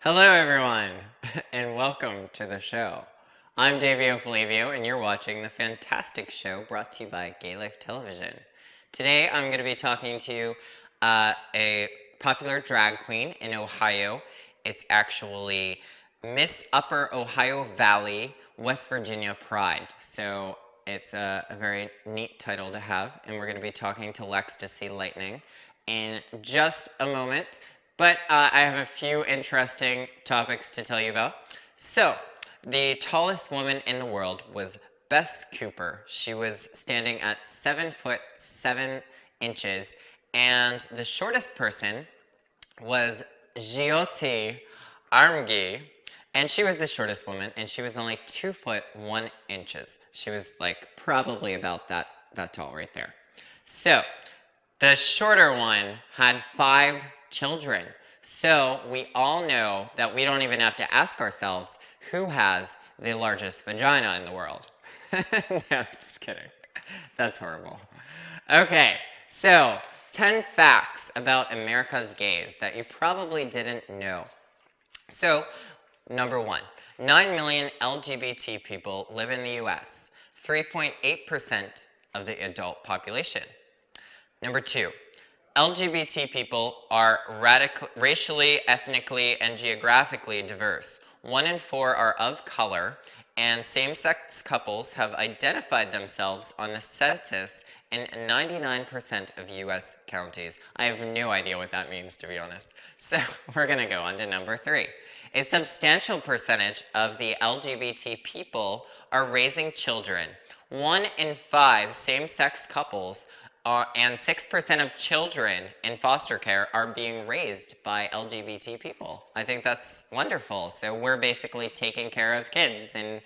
Hello, everyone, and welcome to the show. I'm Daveo Falaveo, and you're watching the fantastic show brought to you by Gay Life Television. Today, I'm going to be talking to you a popular drag queen in Ohio. It's actually Miss Upper Ohio Valley, West Virginia Pride. So it's a very neat title to have, and we're going to be talking to Lextasy Lightning in just a moment. But I have a few interesting topics to tell you about. So, the tallest woman in the world was Bess Cooper. She was standing at 7 foot 7 inches, and the shortest person was Jyoti Armgi, and she was the shortest woman, and she was only 2 foot 1 inches. She was like probably about that tall right there. So, the shorter one had 5 children. So we all know that we don't even have to ask ourselves who has the largest vagina in the world. No, just kidding. That's horrible. Okay, so 10 facts about America's gays that you probably didn't know. So, number 1, 9 million LGBT people live in the US, 3.8% of the adult population. Number 2, LGBT people are racially, ethnically, and geographically diverse. 1 in 4 are of color, and same-sex couples have identified themselves on the census in 99% of US counties. I have no idea what that means, to be honest. So we're going to go on to number 3. A substantial percentage of the LGBT people are raising children. 1 in 5 same-sex couples and 6% of children in foster care are being raised by LGBT people. I think that's wonderful. So we're basically taking care of kids, and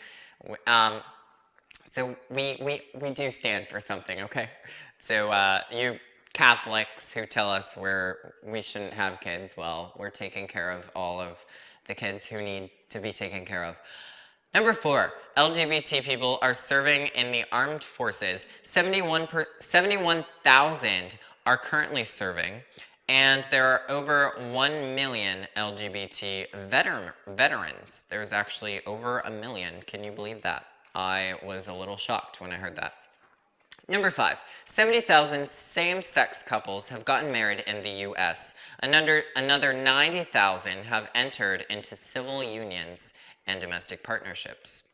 so we do stand for something, okay? So you Catholics who tell us we shouldn't have kids, well, we're taking care of all of the kids who need to be taken care of. Number 4, LGBT people are serving in the armed forces. 71,000 are currently serving, and there are over 1 million LGBT veterans. There's actually over 1 million. Can you believe that? I was a little shocked when I heard that. Number 5, 70,000 same-sex couples have gotten married in the US. Another 90,000 have entered into civil unions and domestic partnerships.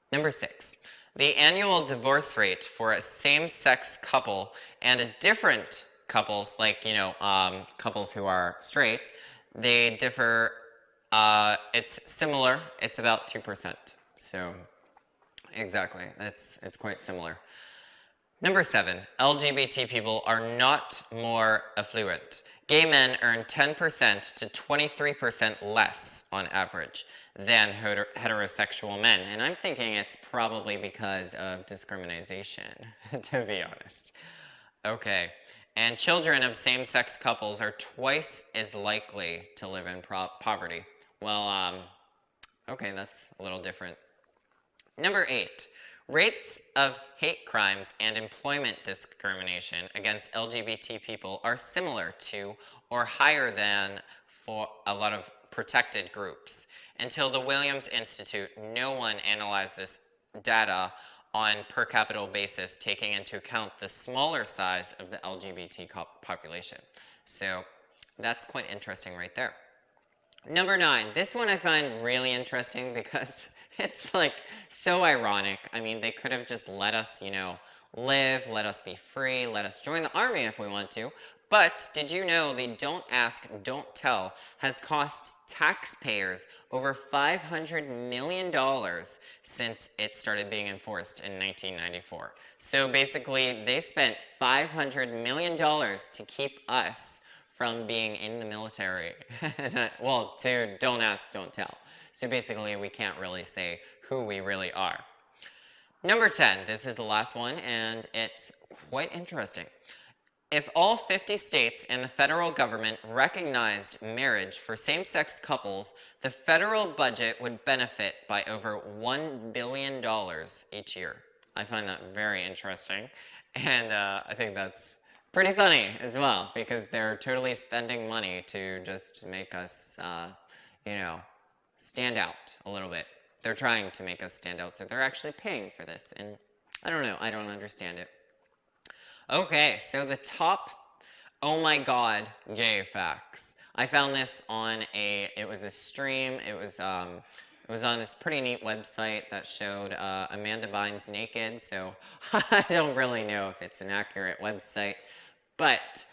Number 6, the annual divorce rate for a same-sex couple and a different couples, like, couples who are straight, they differ, it's similar, it's about 2%. So, exactly, it's quite similar. Number 7, LGBT people are not more affluent. Gay men earn 10% to 23% less on average than heterosexual men. And I'm thinking it's probably because of discrimination, to be honest. Okay, and children of same-sex couples are twice as likely to live in poverty. Well, okay, that's a little different. Number 8, rates of hate crimes and employment discrimination against LGBT people are similar to or higher than for a lot of protected groups. Until the Williams Institute, no one analyzed this data on per capita basis, taking into account the smaller size of the LGBT population. So that's quite interesting right there. Number 9, this one I find really interesting because it's like so ironic. I mean, they could have just let us, live, let us be free, let us join the army if we want to. But did you know the Don't Ask, Don't Tell has cost taxpayers over $500 million since it started being enforced in 1994. So basically, they spent $500 million to keep us from being in the military. Well, to Don't Ask, Don't Tell. So basically, we can't really say who we really are. Number 10, this is the last one, and it's quite interesting. If all 50 states and the federal government recognized marriage for same-sex couples, the federal budget would benefit by over $1 billion each year. I find that very interesting, and I think that's pretty funny as well, because they're totally spending money to just make us, you know, stand out a little bit. They're trying to make us stand out, so they're actually paying for this, and I don't know, I don't understand it. Okay, so the top, oh my god, gay facts. I found this on it was a stream, it was on this pretty neat website that showed Amanda Bynes naked, so I don't really know if it's an accurate website, but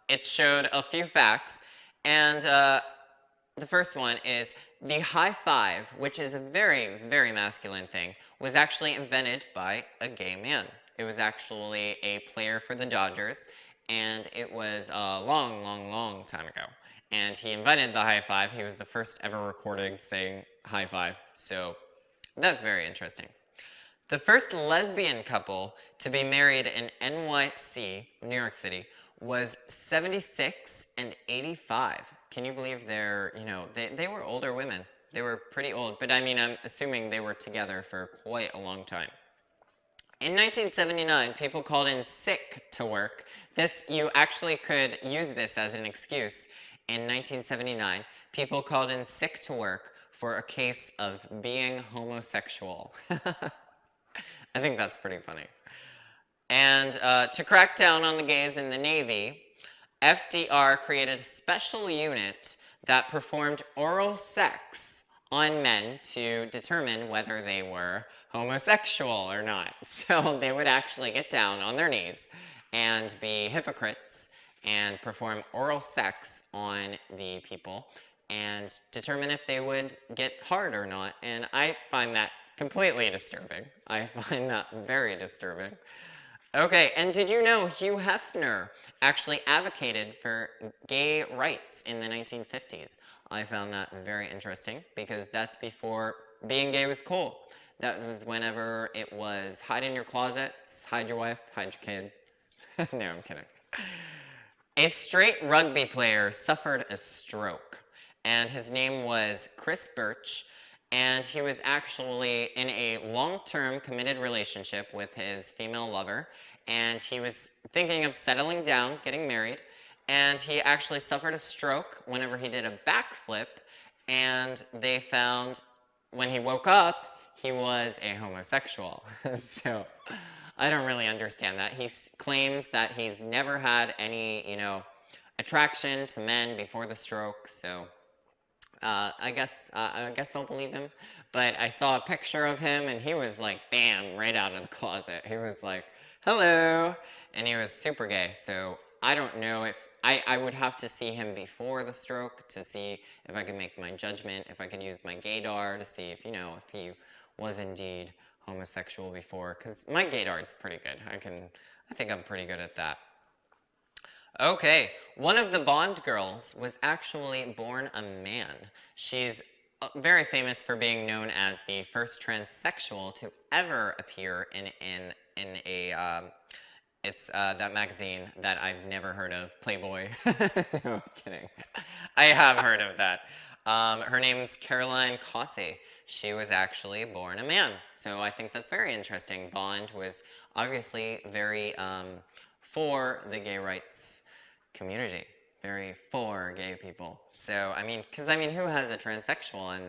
it showed a few facts, and the first one is the high five, which is a very, very masculine thing, was actually invented by a gay man. It was actually a player for the Dodgers, and it was a long, long, long time ago. And he invented the high five. He was the first ever recorded saying high five. So that's very interesting. The first lesbian couple to be married in NYC, New York City, was 76 and 85. Can you believe they were older women. They were pretty old, but I mean, I'm assuming they were together for quite a long time. In 1979, people called in sick to work. You actually could use this as an excuse. In 1979, people called in sick to work for a case of being homosexual. I think that's pretty funny. And to crack down on the gays in the Navy, FDR created a special unit that performed oral sex on men to determine whether they were homosexual or not. So they would actually get down on their knees and be hypocrites and perform oral sex on the people and determine if they would get hard or not. And I find that completely disturbing. I find that very disturbing. Okay, and did you know Hugh Hefner actually advocated for gay rights in the 1950s? I found that very interesting because that's before being gay was cool. That was whenever it was hide in your closets, hide your wife, hide your kids. No, I'm kidding. A straight rugby player suffered a stroke, and his name was Chris Birch, and he was actually in a long-term committed relationship with his female lover, and he was thinking of settling down, getting married, and he actually suffered a stroke whenever he did a backflip, and they found when he woke up, he was a homosexual. So I don't really understand that. He claims that he's never had any, attraction to men before the stroke, so I guess I'll believe him. But I saw a picture of him, and he was like, bam, right out of the closet. He was like, hello, and he was super gay. So I don't know if I would have to see him before the stroke to see if I could make my judgment, if I could use my gaydar to see if if he was indeed homosexual before. Because my gaydar is pretty good. I think I'm pretty good at that. Okay, one of the Bond girls was actually born a man. She's very famous for being known as the first transsexual to ever appear in a it's that magazine that I've never heard of, Playboy. No, I'm kidding. I have heard of that. Her name's Caroline Cossey. She was actually born a man, so I think that's very interesting. Bond was obviously very for the gay rights community, very for gay people. So because who has a transsexual in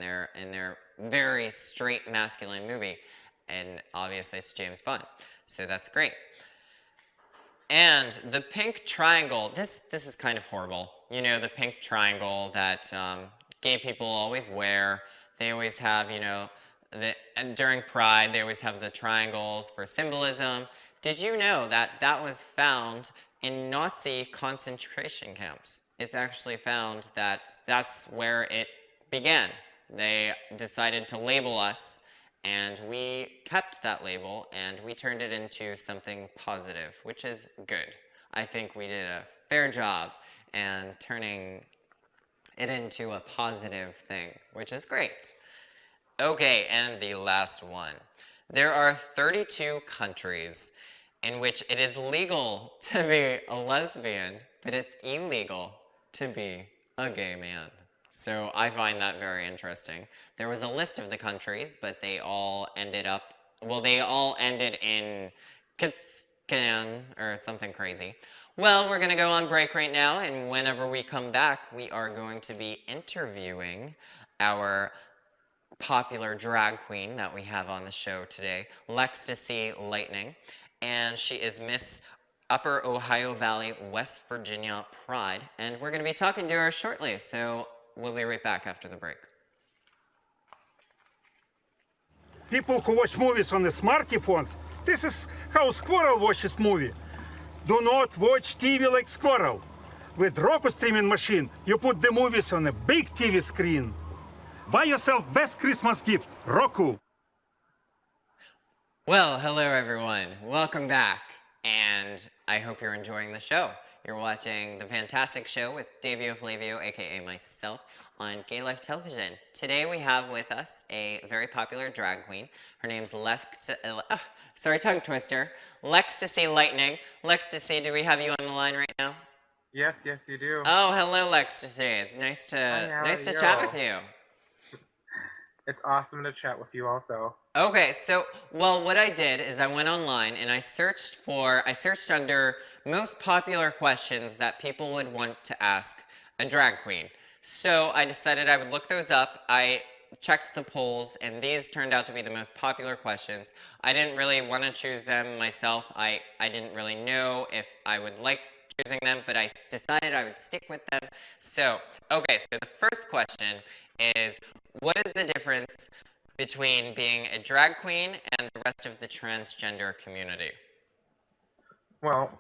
their very straight masculine movie? And obviously it's James Bond, so that's great. And the pink triangle, this is kind of horrible. The pink triangle that gay people always wear. They always have, and during Pride, they always have the triangles for symbolism. Did you know that that was found in Nazi concentration camps? It's actually found that that's where it began. They decided to label us, and we kept that label, and we turned it into something positive, which is good. I think we did a fair job and turning it into a positive thing, which is great. Okay, and the last one. There are 32 countries in which it is legal to be a lesbian, but it's illegal to be a gay man. So I find that very interesting. There was a list of the countries, but they all ended in can or something crazy. Well, we're going to go on break right now, and whenever we come back, we are going to be interviewing our popular drag queen that we have on the show today, Lextasy Lightning, and she is Miss Upper Ohio Valley, West Virginia Pride, and we're going to be talking to her shortly, so we'll be right back after the break. People who watch movies on the smartphones, this is how Squirrel watches movie. Do not watch TV like Squirrel. With Roku streaming machine, you put the movies on a big TV screen. Buy yourself best Christmas gift, Roku. Well, hello everyone. Welcome back, and I hope you're enjoying the show. You're watching the fantastic show with Daveo Falaveo, aka myself, on Gay Life Television. Today we have with us a very popular drag queen. Her name's tongue twister. Lextasy Lightning. Lextasy, do we have you on the line right now? Yes, you do. Oh, hello Lextasy. It's nice to chat with you. It's awesome to chat with you also. Okay, so, well, what I did is I went online and I searched under most popular questions that people would want to ask a drag queen. So I decided I would look those up. I checked the polls, and these turned out to be the most popular questions. I didn't really want to choose them myself. I didn't really know if I would like choosing them, but I decided I would stick with them. So, okay, so the first question is, what is the difference between being a drag queen and the rest of the transgender community? Well,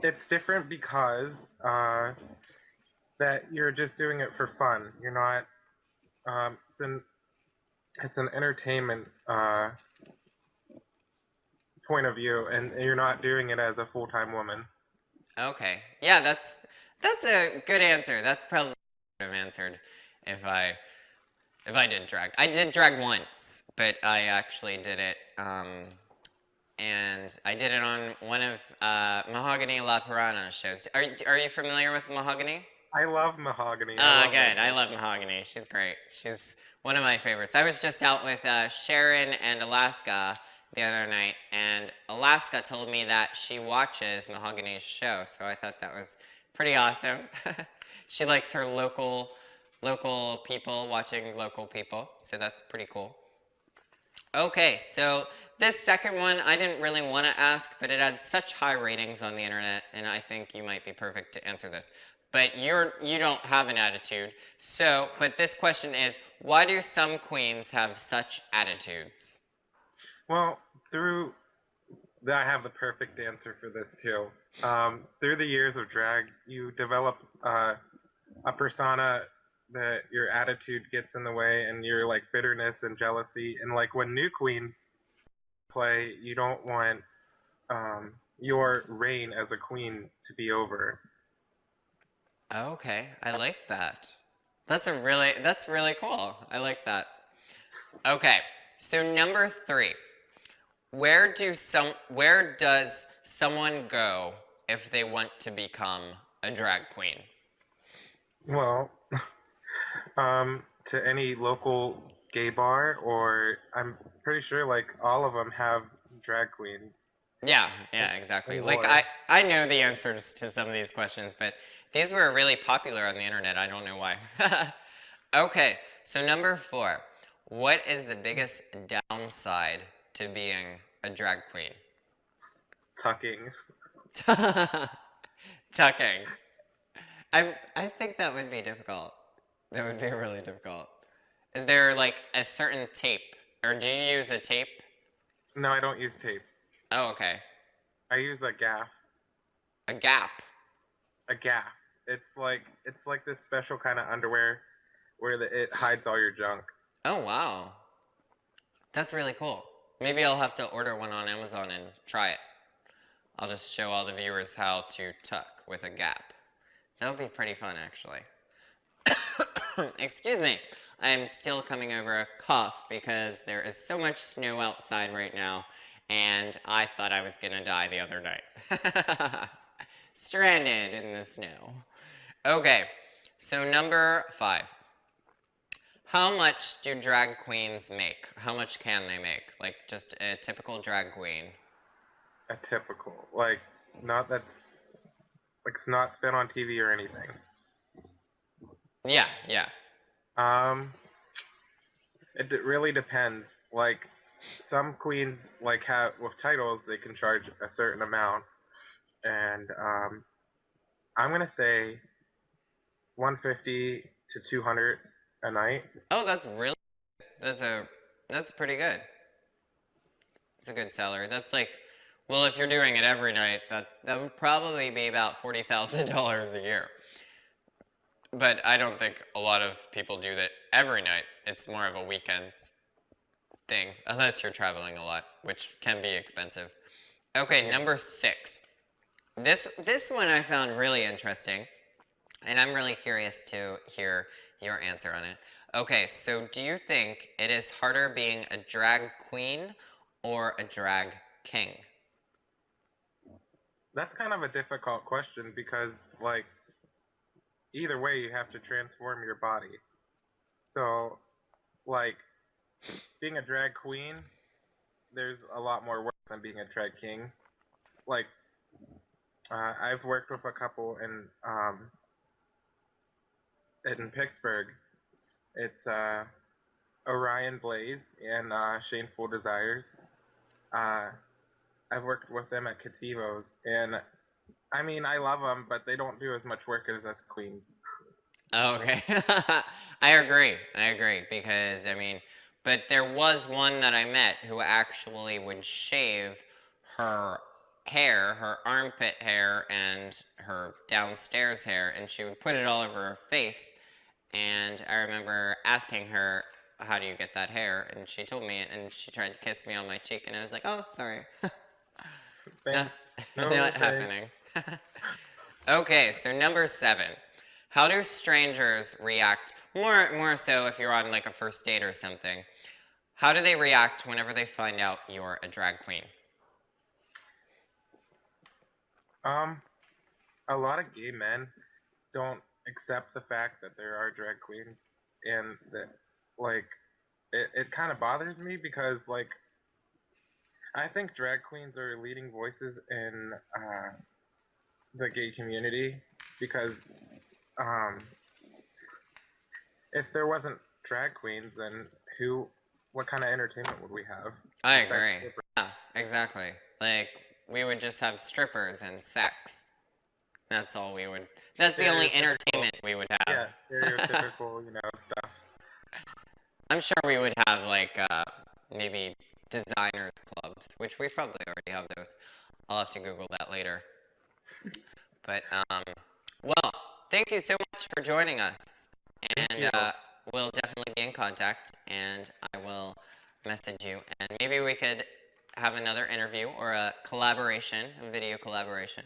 it's different because that you're just doing it for fun. You're not. It's an entertainment point of view, and you're not doing it as a full-time woman. Okay, yeah, that's a good answer. That's probably what I would have answered if I did drag. I did drag once, but I actually did it. And I did it on one of Mahogany La Pirana's shows. Are you familiar with Mahogany? I love Mahogany. Good. I love Mahogany. She's great. She's one of my favorites. I was just out with Sharon and Alaska the other night, and Alaska told me that she watches Mahogany's show, so I thought that was pretty awesome. She likes her local people watching local people, so that's pretty cool. Okay, so this second one I didn't really want to ask, but it had such high ratings on the internet, and I think you might be perfect to answer this. But you don't have an attitude. So, but this question is, why do some queens have such attitudes? Well, I have the perfect answer for this too. Through the years of drag, you develop a persona that your attitude gets in the way, and your like bitterness and jealousy, and like when new queens play, you don't want your reign as a queen to be over. Okay, I like that. That's really cool. I like that. Okay, so number 3. Where does someone go if they want to become a drag queen? Well, to any local gay bar, or I'm pretty sure like all of them have drag queens. Yeah, exactly. Like I know the answers to some of these questions, but these were really popular on the internet. I don't know why. Okay, so number 4. What is the biggest downside to being a drag queen? Tucking. Tucking. I think that would be difficult. That would be really difficult. Is there like a certain tape, or do you use a tape? No, I don't use tape. Oh, okay. I use a gaff. A gap. A gaff. It's like this special kind of underwear where it hides all your junk. Oh, wow. That's really cool. Maybe I'll have to order one on Amazon and try it. I'll just show all the viewers how to tuck with a gap. That would be pretty fun, actually. Excuse me. I'm still coming over a cough because there is so much snow outside right now, and I thought I was gonna die the other night. Stranded in the snow. Okay, so number 5. How much do drag queens make? How much can they make? Like just a typical drag queen. A typical, like, not that's, like, it's not spent on TV or anything. Yeah, yeah. Um, really depends. Like, some queens, like, have, with titles, they can charge a certain amount. And, I'm gonna say 150 to 200 a night. Oh, that's really that's pretty good. It's a good salary. That's like, well, if you're doing it every night, that would probably be about $40,000 a year. But I don't think a lot of people do that every night. It's more of a weekend thing, unless you're traveling a lot, which can be expensive. Okay, number 6. This one I found really interesting, and I'm really curious to hear your answer on it. Okay, so do you think it is harder being a drag queen or a drag king? That's kind of a difficult question because, like, either way, you have to transform your body. So, like, being a drag queen, there's a lot more work than being a drag king. Like, I've worked with a couple in Pittsburgh. It's Orion Blaze and Shameful Desires. Uh, I've worked with them at Cativos, and I mean, I love them, but they don't do as much work as us queens. Oh, okay. I agree. I agree because I mean, but there was one that I met who actually would shave her hair, her armpit hair and her downstairs hair, and she would put it all over her face. And I remember asking her, "How do you get that hair?" And she told me, and she tried to kiss me on my cheek, and I was like, "Oh, sorry." Thanks. Not, No, not thanks. happening. Okay, so number 7. How do strangers react? More so if you're on like a first date or something. How do they react whenever they find out you're a drag queen? Um, a lot of gay men don't accept the fact that there are drag queens, and that, like, it kind of bothers me because, like, I think drag queens are leading voices in the gay community because um, if there wasn't drag queens, then what kind of entertainment would we have I besides agree. strippers? Yeah, exactly. Like we would just have strippers and sex. That's all we would. That's the only Stereotypical, entertainment we would have. yeah, stereotypical, stuff. I'm sure we would have like maybe designers clubs, which we probably already have those. I'll have to Google that later. But well, thank you so much for joining us, Thank and you. we'll definitely be in contact, and I will message you, and maybe we could have another interview or a collaboration, a video collaboration.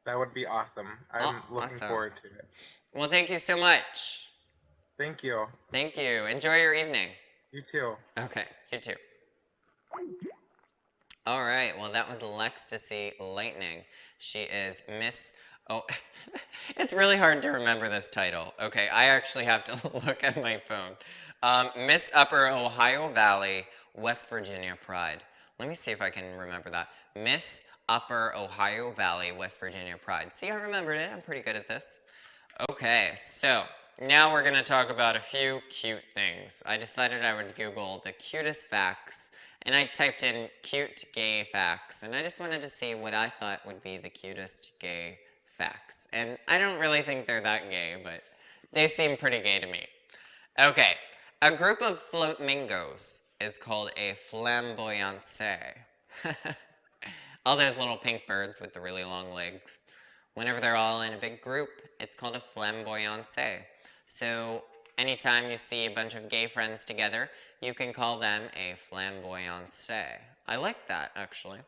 That would be awesome. Oh, I'm looking awesome. forward to it. Well, thank you so much. Thank you. Thank you. Enjoy your evening. You too. Okay, you too. All right, well, that was Lextasy Lightning. She is Miss. Oh, it's really hard to remember this title. Okay, I actually have to look at my phone. Miss Upper Ohio Valley, West Virginia Pride. Let me see if I can remember that. Miss Upper Ohio Valley, West Virginia Pride. See, I remembered it. I'm pretty good at this. Okay, so now we're going to talk about a few cute things. I decided I would Google the cutest facts, and I typed in cute gay facts, and I just wanted to see what I thought would be the cutest gay facts. And I don't really think they're that gay, but they seem pretty gay to me. Okay, a group of flamingos is called a flamboyance. All those little pink birds with the really long legs. Whenever they're all in a big group, it's called a flamboyance. So anytime you see a bunch of gay friends together, you can call them a flamboyance. I like that, actually.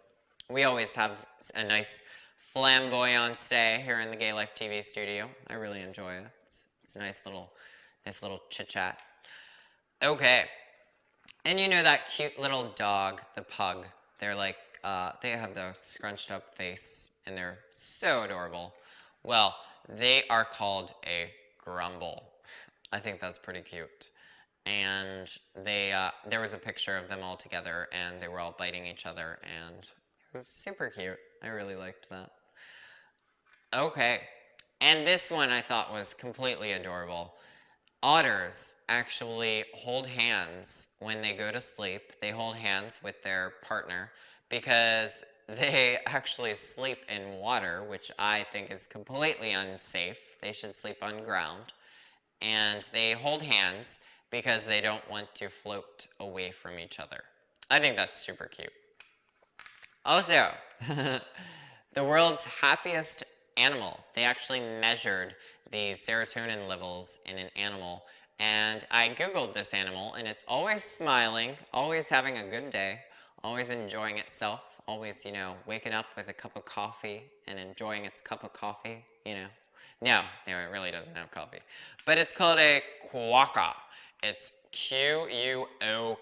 We always have a nice flamboyance here in the Gay Life TV studio. I really enjoy it. It's a nice little chit-chat. Okay. And you know that cute little dog, the pug. They're like, they have the scrunched up face, and they're so adorable. Well, they are called a grumble. I think that's pretty cute. and there was a picture of them all together, and they were all biting each other, and it was super cute. I really liked that. Okay, and this one I thought was completely adorable. Otters actually hold hands when they go to sleep. They hold hands with their partner because they actually sleep in water, which I think is completely unsafe. They should sleep on ground. And they hold hands because they don't want to float away from each other. I think that's super cute. Also, the world's happiest animal. They actually measured the serotonin levels in an animal. And I Googled this animal, and it's always smiling, always having a good day, always enjoying itself, always, waking up with a cup of coffee and enjoying its cup of coffee, No, it really doesn't have coffee. But it's called a quokka. It's Quokka.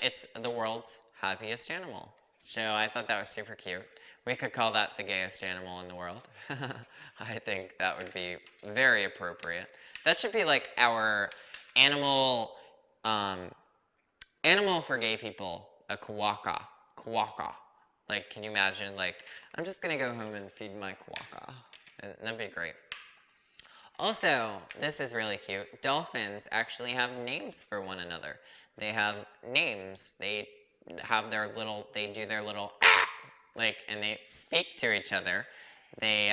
It's the world's happiest animal. So I thought that was super cute. We could call that the gayest animal in the world. I think that would be very appropriate. That should be like our animal, animal for gay people, a quokka. Quokka. Like, can you imagine, like, I'm just gonna go home and feed my quokka. That'd be great. Also, this is really cute. Dolphins actually have names for one another. They have names. They have they do their little and they speak to each other. They,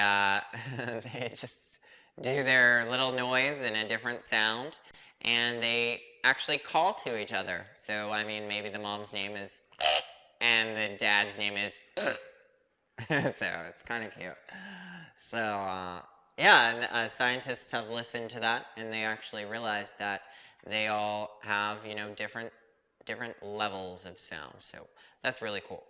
they just do their little noise in a different sound, and they actually call to each other. So, I mean, maybe the mom's name is and the dad's name is so it's kind of cute. So, yeah, and scientists have listened to that, and they actually realized that they all have, different levels of sound. So that's really cool.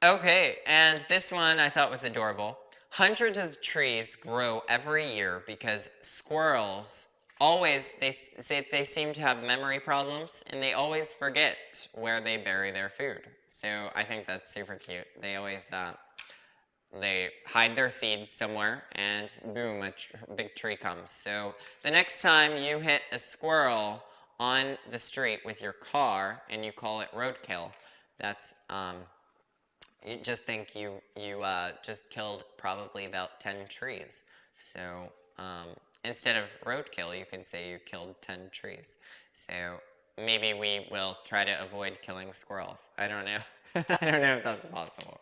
Okay, and this one I thought was adorable. Hundreds of trees grow every year because squirrels always, they seem to have memory problems, and they always forget where they bury their food. So I think that's super cute. They always, they hide their seeds somewhere, and boom, a big tree comes. So the next time you hit a squirrel on the street with your car and you call it roadkill, that's, you just think you just killed probably about 10 trees. So instead of roadkill, you can say you killed 10 trees. So maybe we will try to avoid killing squirrels. I don't know. I don't know if that's possible.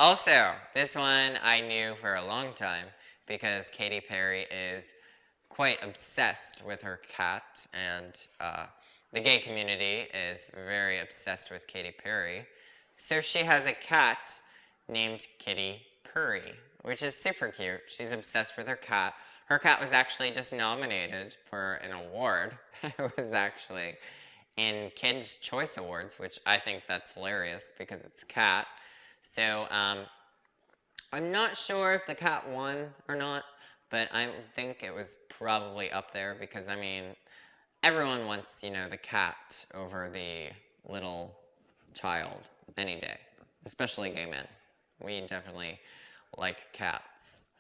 Also, this one I knew for a long time because Katy Perry is quite obsessed with her cat, and the gay community is very obsessed with Katy Perry. So she has a cat named Kitty Purry, which is super cute. She's obsessed with her cat. Her cat was actually just nominated for an award. It was actually in Kids' Choice Awards, which I think that's hilarious because it's a cat. So I'm not sure if the cat won or not, but I think it was probably up there because, I mean, everyone wants, the cat over the little child any day, especially gay men. We definitely like cats.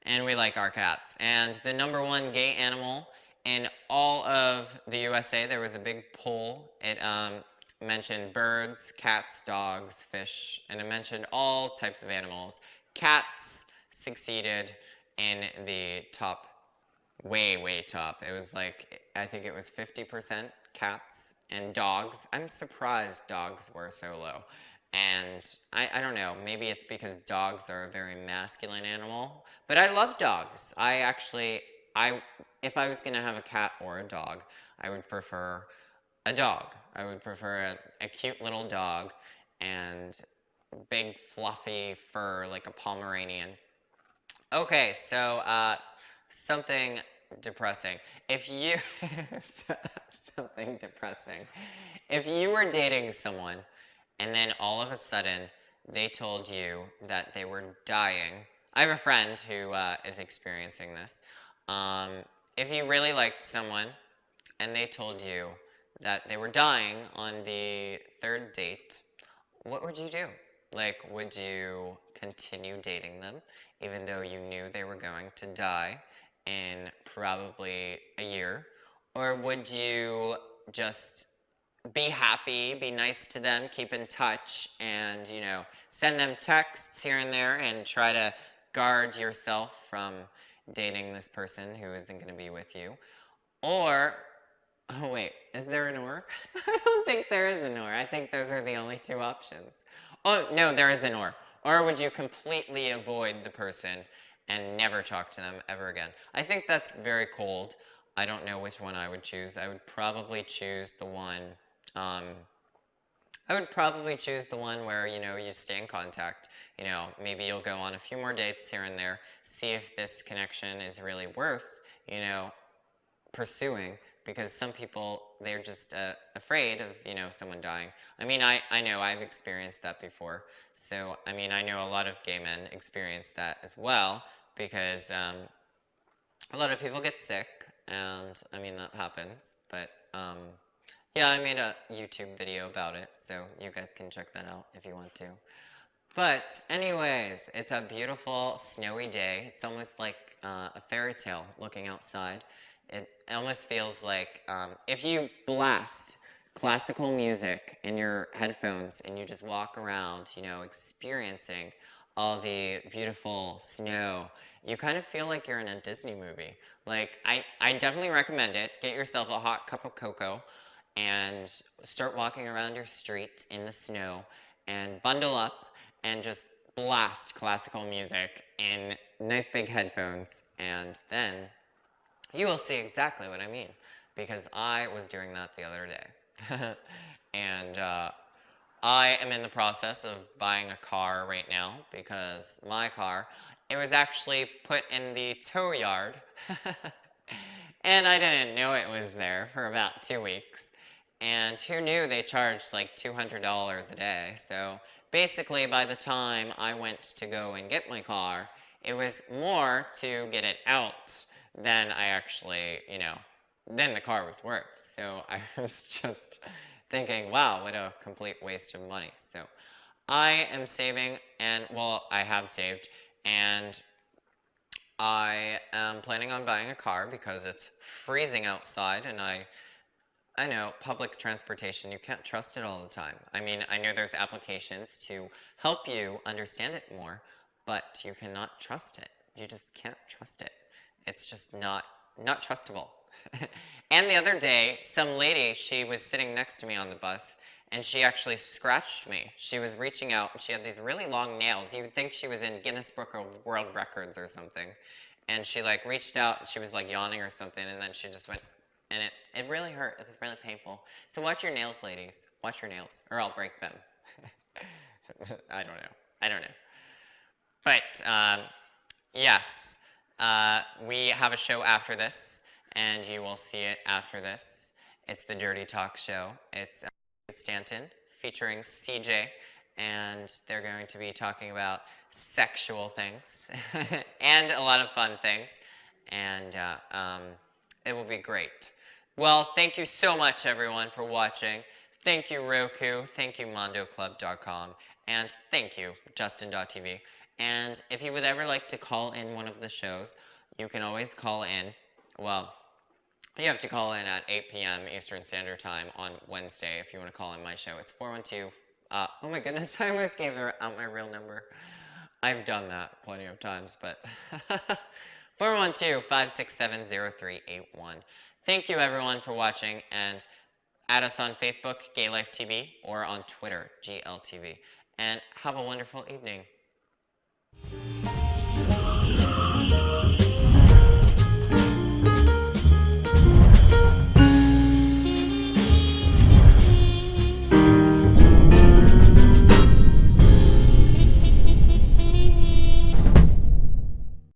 And we like our cats. And the #1 gay animal in all of the USA, there was a big poll. It mentioned birds, cats, dogs, fish, and it mentioned all types of animals. Cats succeeded in the top, way, way top. It was like, I think it was 50% cats, and dogs. I'm surprised dogs were so low. And I don't know, maybe it's because dogs are a very masculine animal, but I love dogs. If I was gonna have a cat or a dog, I would prefer a dog. I would prefer a cute little dog and big fluffy fur like a Pomeranian. Okay, so something depressing. If you something depressing. If you were dating someone and then all of a sudden they told you that they were dying. I have a friend who is experiencing this. If you really liked someone and they told you that they were dying on the 3rd date, what would you do? Like, would you continue dating them even though you knew they were going to die? in probably a year? Or would you just be happy, be nice to them, keep in touch, and, you know, send them texts here and there and try to guard yourself from dating this person who isn't going to be with you? Or, oh wait, is there an or? I don't think there is an or. I think those are the only two options. Oh, no, there is an or. Or would you completely avoid the person and never talk to them ever again? I think that's very cold. I don't know which one I would choose. I would probably choose the one, where, you know, you stay in contact. You know, maybe you'll go on a few more dates here and there, see if this connection is really worth, you know, pursuing, because some people, they're just afraid of, you know, someone dying. I mean, I know I've experienced that before. So, I mean, I know a lot of gay men experience that as well, because a lot of people get sick, and I mean, that happens. But yeah, I made a YouTube video about it, so you guys can check that out if you want to. But anyways, it's a beautiful snowy day. It's almost like a fairy tale looking outside. It almost feels like if you blast classical music in your headphones and you just walk around, you know, experiencing all the beautiful snow, you kind of feel like you're in a Disney movie. Like, I definitely recommend it. Get yourself a hot cup of cocoa and start walking around your street in the snow and bundle up and just blast classical music in nice big headphones, and then you will see exactly what I mean, because I was doing that the other day. And I am in the process of buying a car right now, because my car, it was actually put in the tow yard and I didn't know it was there for about 2 weeks. And who knew they charged like $200 a day. So basically, by the time I went to go and get my car, it was more to get it out than I actually, you know, than the car was worth. So I was just thinking, wow, what a complete waste of money. So I am saving, and well, I have saved, and I am planning on buying a car because it's freezing outside, and I know public transportation, you can't trust it all the time. I mean, I know there's applications to help you understand it more, but you cannot trust it. You just can't trust it. It's just not trustable. And the other day, some lady, she was sitting next to me on the bus, and she actually scratched me. She was reaching out, and she had these really long nails. You would think she was in Guinness Book of World Records or something. And she like reached out, and she was like yawning or something, and then she just went, and it really hurt. It was really painful. So watch your nails, ladies. Watch your nails, or I'll break them. I don't know. I don't know. But yes, we have a show after this, and you will see it after this. It's the Dirty Talk Show. It's Stanton featuring CJ, and they're going to be talking about sexual things and a lot of fun things, and it will be great. Well, thank you so much, everyone, for watching. Thank you, Roku. Thank you, MondoClub.com. And thank you, Justin.tv. And if you would ever like to call in one of the shows, you can always call in. Well, you have to call in at 8 p.m. Eastern Standard Time on Wednesday if you want to call in my show. It's 412. Oh my goodness, I almost gave out my real number. I've done that plenty of times, but 412-567-0381. Thank you, everyone, for watching, and add us on Facebook, Gay Life TV, or on Twitter, GLTV. And have a wonderful evening.